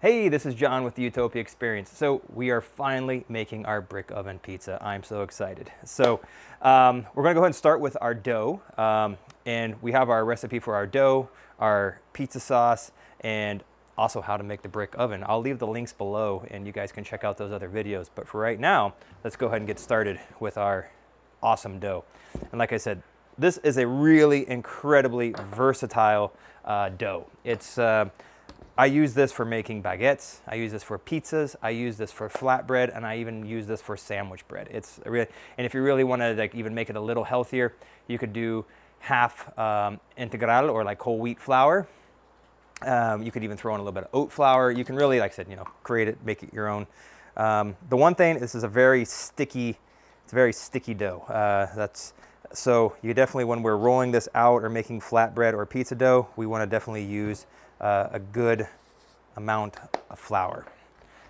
Hey, this is John with the Utopia Experience. So we are finally making our brick oven pizza. I'm so excited. So we're gonna go ahead and start with our dough. And we have our recipe for our dough, our pizza sauce, and also how to make the brick oven. I'll leave the links below and you guys can check out those other videos. But for right now, let's go ahead and get started with our awesome dough. And like I said, this is a really incredibly versatile dough. I use this for making baguettes, I use this for pizzas, I use this for flatbread, and I even use this for sandwich bread. And if you really want to like even make it a little healthier, you could do half integral or like whole wheat flour. You could even throw in a little bit of oat flour. You can really, like I said, create it, make it your own. The one thing, this is a very sticky dough. So you definitely, when we're rolling this out or making flatbread or pizza dough, we want to definitely use a good amount of flour.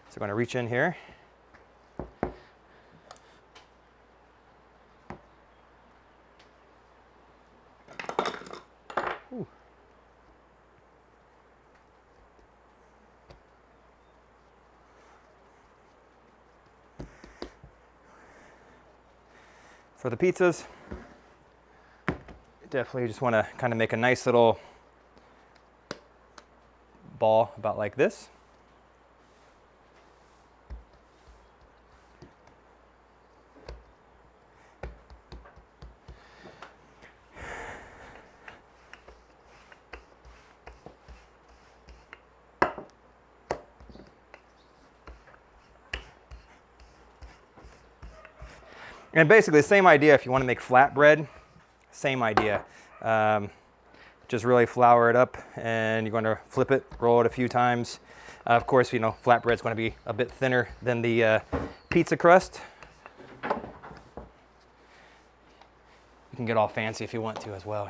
So we're going to reach in here. Ooh. For the pizzas, definitely just want to kind of make a nice little ball about like this. And basically the same idea if you want to make flatbread, same idea. Just really flour it up and you're going to flip it, roll it a few times. Of course, flatbread's going to be a bit thinner than the pizza crust. You can get all fancy if you want to as well,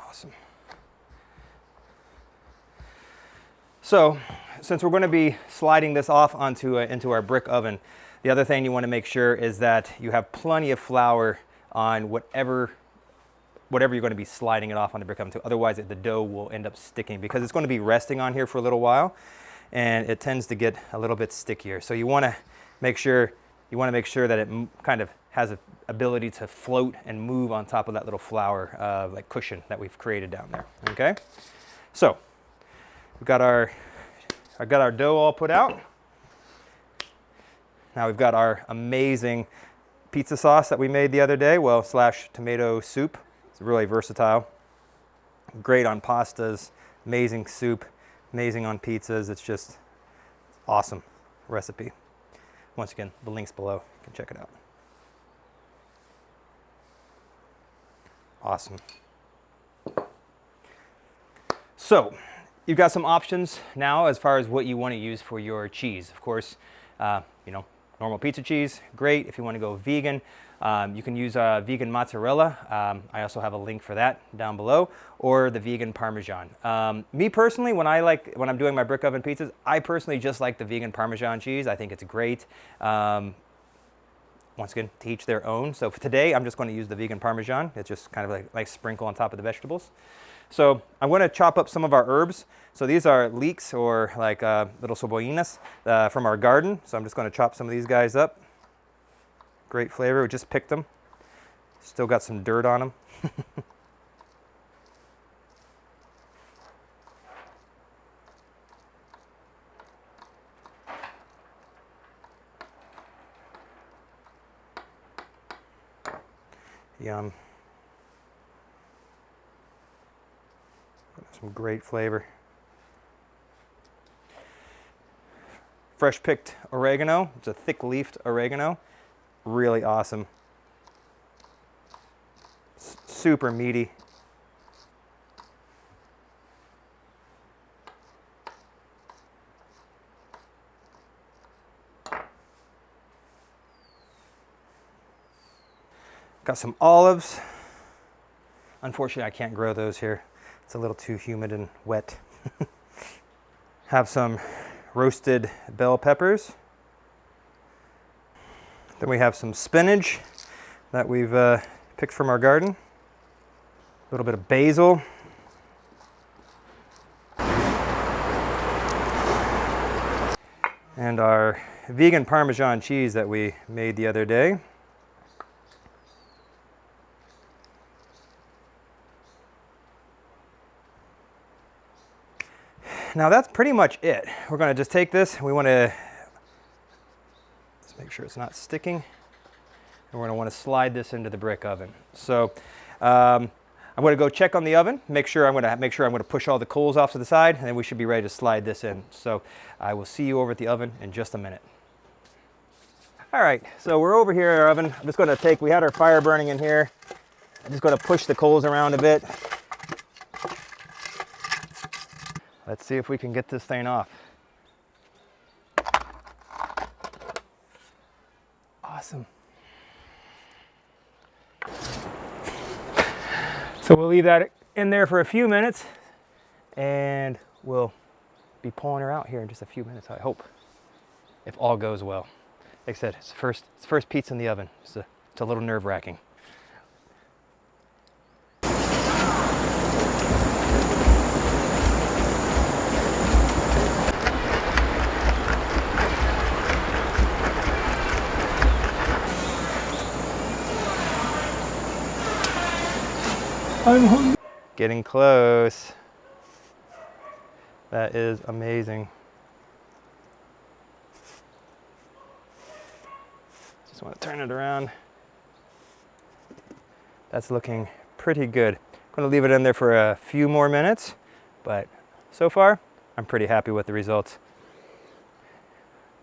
Awesome. So, since we're going to be sliding this off onto into our brick oven, the other thing you want to make sure is that you have plenty of flour on whatever you're going to be sliding it off on the brick oven to. Otherwise, the dough will end up sticking because it's going to be resting on here for a little while, and it tends to get a little bit stickier. So you want to make sure that it kind of has an ability to float and move on top of that little flour like cushion that we've created down there. Okay, so we've got I've got our dough all put out. Now we've got our amazing pizza sauce that we made the other day, slash tomato soup. It's really versatile. Great on pastas, amazing soup, amazing on pizzas. It's just awesome recipe. Once again, the link's below. You can check it out. Awesome. So, you've got some options now as far as what you want to use for your cheese. Of course, normal pizza cheese, great. If you want to go vegan, you can use vegan mozzarella. I also have a link for that down below, or the vegan Parmesan. Me personally, when I'm doing my brick oven pizzas, I personally just like the vegan Parmesan cheese. I think it's great. Once again, to each their own. So for today, I'm just going to use the vegan Parmesan. It's just kind of like a nice sprinkle on top of the vegetables. So I'm going to chop up some of our herbs. So these are leeks or like little cebollinas from our garden. So I'm just going to chop some of these guys up. Great flavor. We just picked them. Still got some dirt on them. Yum. Some great flavor. Fresh picked oregano. It's a thick leafed oregano. Really awesome. Super meaty. Got some olives. Unfortunately, I can't grow those here. It's a little too humid and wet. Have some roasted bell peppers. Then we have some spinach that we've picked from our garden. A little bit of basil. And our vegan Parmesan cheese that we made the other day. Now that's pretty much it. We're going to just take this. We want to, let's make sure it's not sticking. And we're going to want to slide this into the brick oven. So I'm going to go check on the oven. I'm going to push all the coals off to the side, and then we should be ready to slide this in. So I will see you over at the oven in just a minute. All right, so we're over here in our oven. I'm just going to we had our fire burning in here. I'm just going to push the coals around a bit. Let's see if we can get this thing off. Awesome. So we'll leave that in there for a few minutes, and we'll be pulling her out here in just a few minutes, I hope, if all goes well. Like I said, it's the first pizza in the oven. It's a little nerve-wracking. I'm hungry. Getting close. That is amazing. Just want to turn it around. That's looking pretty good. I'm going to leave it in there for a few more minutes, but so far, I'm pretty happy with the results.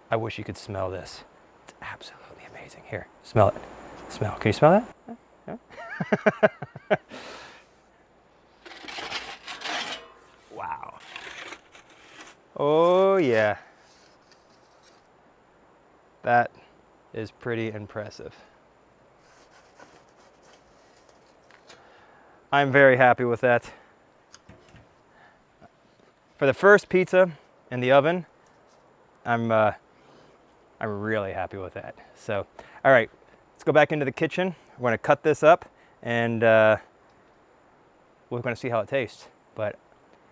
I wish you could smell this. It's absolutely amazing. Here, smell it. Smell. Can you smell that? Yeah. Wow. Oh yeah. That is pretty impressive. I'm very happy with that. For the first pizza in the oven, I'm really happy with that. So, all right, let's go back into the kitchen. We're going to cut this up, and we're going to see how it tastes. But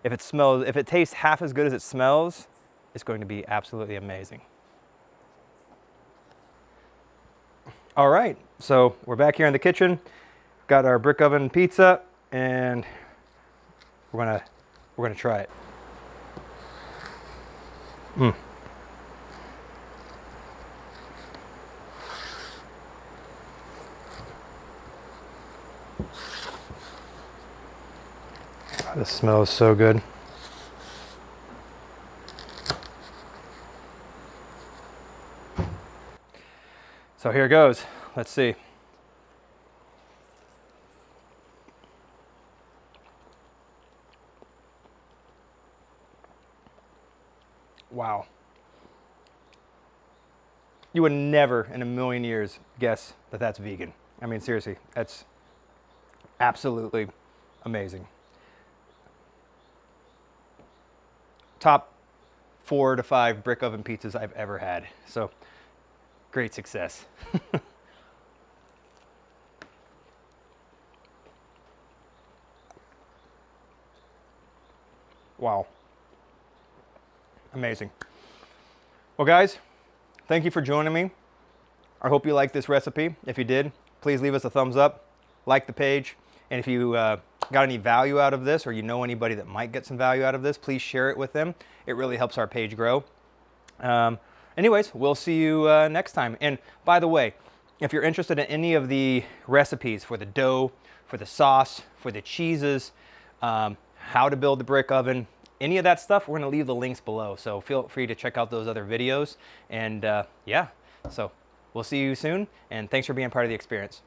if it tastes half as good as it smells, it's going to be absolutely amazing. All right, so we're back here in the kitchen. Got our brick oven pizza, and we're gonna try it. This smells so good. So here goes. Let's see. Wow. You would never in a million years guess that that's vegan. I mean, seriously, that's absolutely amazing. Top 4 to 5 brick oven pizzas I've ever had. So great success. Wow. Amazing. Well, guys, thank you for joining me. I hope you liked this recipe. If you did, please leave us a thumbs up, like the page, and if you got any value out of this, or you know anybody that might get some value out of this, please share it with them. It really helps our page grow. Anyways, we'll see you next time. And by the way, if you're interested in any of the recipes for the dough, for the sauce, for the cheeses, how to build the brick oven, any of that stuff, we're going to leave the links below. So feel free to check out those other videos. And yeah, so we'll see you soon. And thanks for being part of the experience.